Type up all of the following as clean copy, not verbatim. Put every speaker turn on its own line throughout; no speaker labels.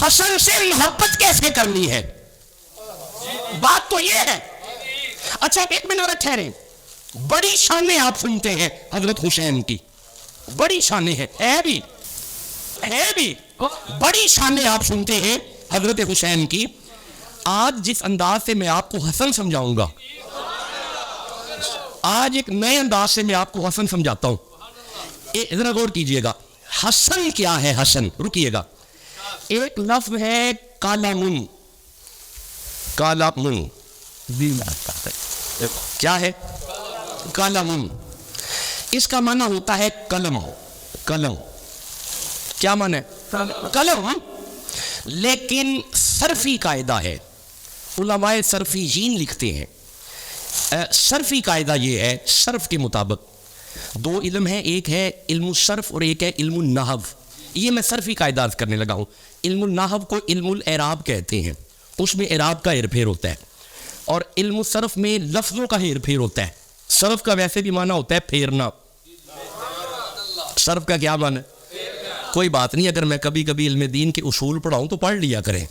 حسن سے محبت کیسے کرنی ہے؟ بات تو یہ ہے. اچھا ایک منٹ ٹھہرے. بڑی شانیں آپ سنتے ہیں حضرت حسین کی, بڑی شانیں ہے بھی بڑی شانیں آپ سنتے ہیں حضرت حسین کی. آج جس انداز سے میں آپ کو حسن سمجھاؤں گا, آج ایک نئے انداز سے میں آپ کو حسن سمجھاتا ہوں. ذرا غور کیجئے گا. حسن کیا ہے؟ حسن, رکیے گا. ایک لفظ ہے کالامن. کالامن کیا ہے؟ کالامن. اس کا معنی ہوتا ہے قلم. قلم کیا معنی ہے؟ قلم. لیکن صرفی قاعدہ ہے, علماء صرفیین لکھتے ہیں. صرفی قاعدہ یہ ہے, صرف کے مطابق دو علم ہیں, ایک ہے علم الصرف اور ایک ہے علم النحو. یہ میں صرفی قاعدہ کرنے لگا ہوں. علم النحو کو علم الاعراب کہتے ہیں, اس میں اعراب کا ہیر پھیر ہوتا ہے, اور علم الصرف میں لفظوں کا ہیر پھیر ہوتا ہے. صرف کا ویسے بھی معنی ہوتا ہے پھیرنا. صرف کا کیا معنی ہے؟ کوئی بات نہیں, اگر میں کبھی کبھی علم دین کے اصول پڑھاؤں تو پڑھ لیا کریں,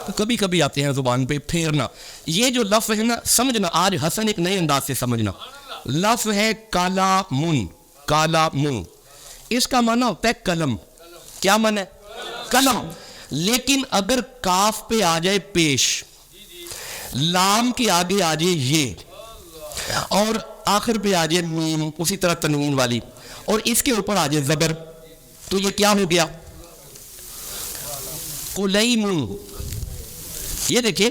تو کبھی کبھی آتے ہیں زبان پہ پھیرنا. یہ جو لفظ ہے نا, سمجھنا, آج حسن ایک نئے انداز سے سمجھنا. لفظ ہے کالا من. کالا من اس کا معنی ہوتا ہے قلم. کیا معنی ہے؟ قلم. لیکن اگر کاف پہ آ جائے پیش, لام کے آگے آ جائے یہ, اور آخر پہ آ جائے میم اسی طرح تنوین والی, اور اس کے اوپر آ جائے زبر, تو یہ کیا ہو گیا؟ قلیم. یہ دیکھیں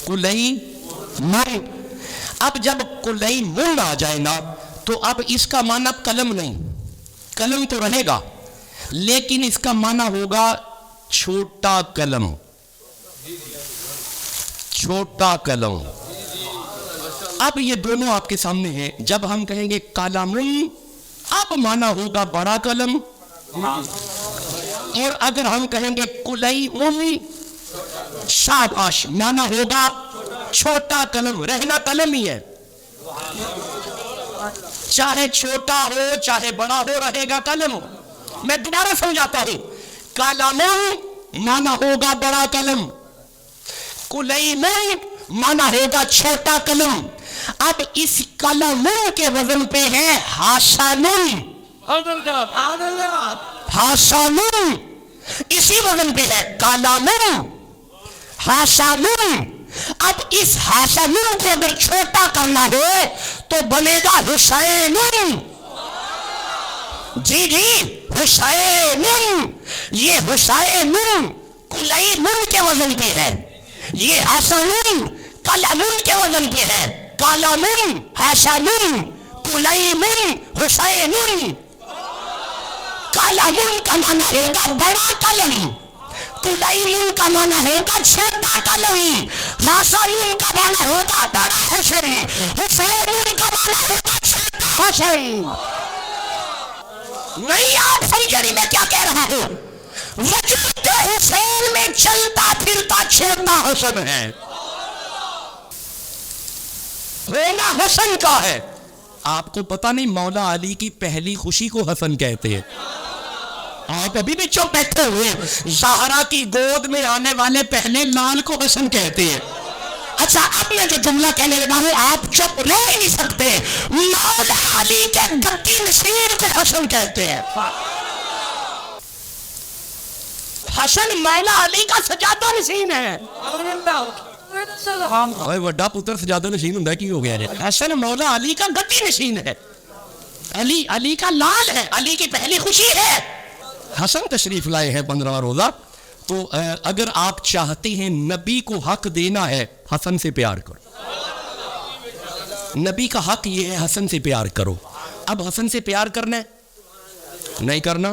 قلیم. اب جب قلیم آ جائے نا, تو اب اس کا معنی قلم نہیں, قلم تو رہے گا لیکن اس کا معنی ہوگا چھوٹا قلم. چھوٹا قلم. اب یہ دونوں آپ کے سامنے ہیں. جب ہم کہیں گے کالامن, اب معنی ہوگا بڑا قلم, اور اگر ہم کہیں گے قلیم, شاباش, معنی ہوگا چھوٹا قلم. رہنا قلم ہی ہے, چاہے چھوٹا ہو چاہے بڑا ہو, رہے گا قلم. میں دوبارہ سمجھاتا ہوں. کالامن معنی ہوگا بڑا قلم, قلیم معنی ہوگا چھوٹا قلم. اب اس قلم کے وزن پہ ہے حسن. حسن اسی وزن پہ ہے کالامن, حسن. اب اس حسن کو اگر چھوٹا کرنا ہے تو بنے گا حسین. جی حسین. یہ حسین قلیم کے وزن پہ ہے, یہ حسن قلم کے وزن پہ ہے. قلم حسن, قلیم حسین. قلم کا معنی ہے گا بڑا قلم, قلیم کا معنی ہے گا چھوٹا قلم, حسن کا معنی ہوگا بڑا حسن, حسین کا معنی ہوگا چھوٹا حسن. نہیں آپ سمجھے نہیں میں کیا کہہ رہا ہوں. وجود حسین میں چلتا پھرتا چھوٹا حسن ہے. رہنا حسن کا ہے. آپ کو پتہ نہیں مولا علی کی پہلی خوشی کو حسن کہتے ہیں. آپ ابھی بھی چپ بیٹھے ہوئے. زہرا کی گود میں آنے والے پہلے لال کو حسن کہتے ہیں. اچھا اب میں جو جملہ کہنے لگا ہوں آپ چپ رہ نہیں سکتے. مولا علی کے گدی نشین کو حسن کہتے ہیں. حسن مولا علی کا سجادہ نشین ہے. وڈا پتر سجادہ نشین ہوں کی ہو گیا ہے. حسن مولا علی کا گدی نشین ہے. علی کا لال ہے, علی کی پہلی خوشی ہے. حسن تشریف لائے ہیں 15 روزہ. تو اگر آپ چاہتے ہیں نبی کو حق دینا ہے, حسن سے پیار کرو. نبی کا حق یہ ہے حسن سے پیار کرو. اب حسن سے پیار کرنا ہے نہیں کرنا.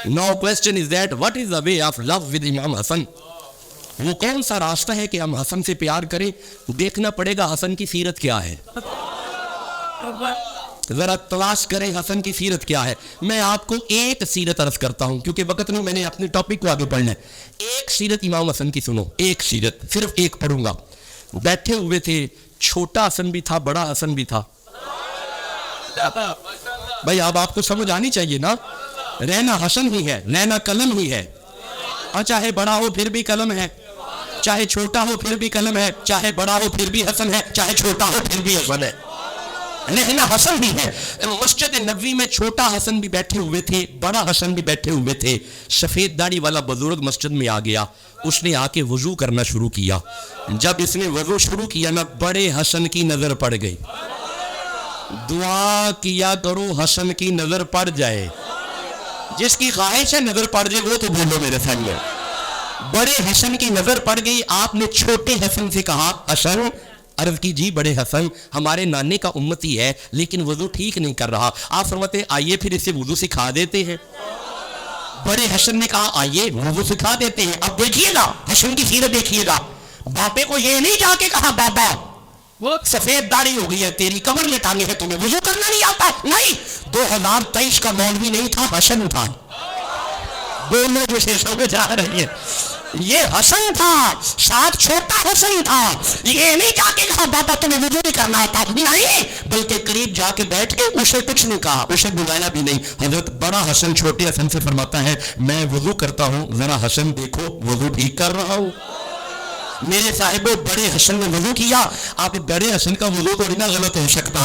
Now question is that what is the way of love with Imam Hassan? وہ کون سا راستہ ہے کہ ہم حسن سے پیار کریں؟ دیکھنا پڑے گا حسن کی سیرت کیا ہے. ذرا تلاش کریں حسن کی سیرت کیا ہے. میں آپ کو ایک سیرت عرض کرتا ہوں کیونکہ وقت میں نے اپنے ٹاپک کو آگے پڑھنا ہے. ایک سیرت امام حسن کی سنو, ایک سیرت, صرف ایک پڑھوں گا. بیٹھے ہوئے تھے, چھوٹا حسن بھی تھا بڑا حسن بھی تھا. بھائی اب آپ کو سمجھ آنی چاہیے نا. رہنا حسن ہی ہے, رہنا قلم ہی ہے. اور چاہے بڑا ہو پھر بھی قلم ہے، چاہے چھوٹا ہو پھر بھی قلم ہے، چاہے بڑا ہو پھر بھی حسن ہے، چاہے چھوٹا ہو پھر بھی حسن ہے، لیکن حسن بھی ہے۔ مسجد نبوی میں چھوٹا حسن بھی بیٹھے ہوئے تھے، بڑا حسن بھی بیٹھے ہوئے تھے۔ سفید داڑھی والا بزرگ مسجد میں آ گیا، اس نے آ کے وضو کرنا شروع کیا۔ جب اس نے وضو شروع کیا نا، بڑے حسن کی نظر پڑ گئی۔ دعا کیا کرو حسن کی نظر پڑ جائے، جس کی خواہش ہے نظر پڑ جائے وہ تو بولو میرے سامنے۔ بڑے حسن کی نظر پڑ گئی، آپ نے چھوٹے حسن سے کہا حسن، عرض کی جی بڑے حسن، ہمارے نانے کا امتی ہے لیکن وضو ٹھیک نہیں کر رہا، آپ فرماتے ہیں آئیے پھر اسے وضو سکھا دیتے ہیں۔ بڑے حسن نے کہا آئیے وضو سکھا دیتے ہیں۔ اب دیکھیے گا حسن کی سیرت دیکھیے گا، باپے کو یہ نہیں جا کے کہا بابا وہ سفید داڑھی ہو گئی ہے تیری، کمر میں ٹانگے ہے، تمہیں وضو کرنا نہیں آتا؟ نہیں، 2023 کا مولوی نہیں تھا، حسن تھا۔ دونوں جو سے سمجھ آ رہی ہے، یہ حسن تھا، ساتھ چھوٹا حسن تھا۔ یہ نہیں جا کے کہا بابا تمہیں وضو نہیں کرنا آتا، نہیں، بلکہ قریب جا کے بیٹھ کے اسے کچھ نہیں کہا، اسے بلایا بھی نہیں۔ حضرت بڑا حسن چھوٹے حسن سے فرماتا ہے میں وضو کرتا ہوں، ذرا حسن دیکھو وضو ٹھیک کر رہا ہوں۔ میرے صاحبوں بڑے حسن نے وضو کیا، آپ بڑے حسن کا وضو تھوڑی نہ غلط ہو سکتا۔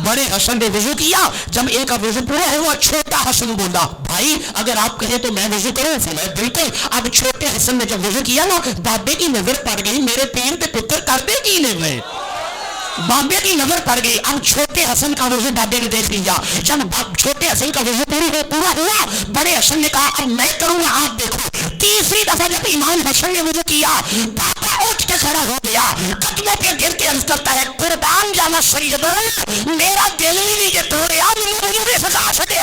بڑے حسن نے وضو کیا، جب ایک کا وضو پورا ہوا چھوٹا حسن بولا بھائی اگر آپ کہیں تو میں وضو کروں؟ فرمایا بالکل۔ اب چھوٹے حسن نے جب وضو کیا نا، بابے کی نظر پڑ گئی میرے پیر پہ پتر کر دے کی نہیں میں، بابے کی نظر پڑ گئی۔ اب چھوٹے حسن کا وضو بابے نے دیکھ لیا، جب چھوٹے حسن کا وضو پورا ہوا، بڑے حسن نے کہا اب میں کروں گا، آپ دیکھو۔ تیسری دفعہ جب امام حسن نے وضو کیا، بابا اٹھ کے کھڑا ہو گیا، قدموں پہ گر کے عرض کرتا ہے قربان جانا سید، میرا دل ہی نہیں کہ توڑے، آپ مجھے سکھا سکے۔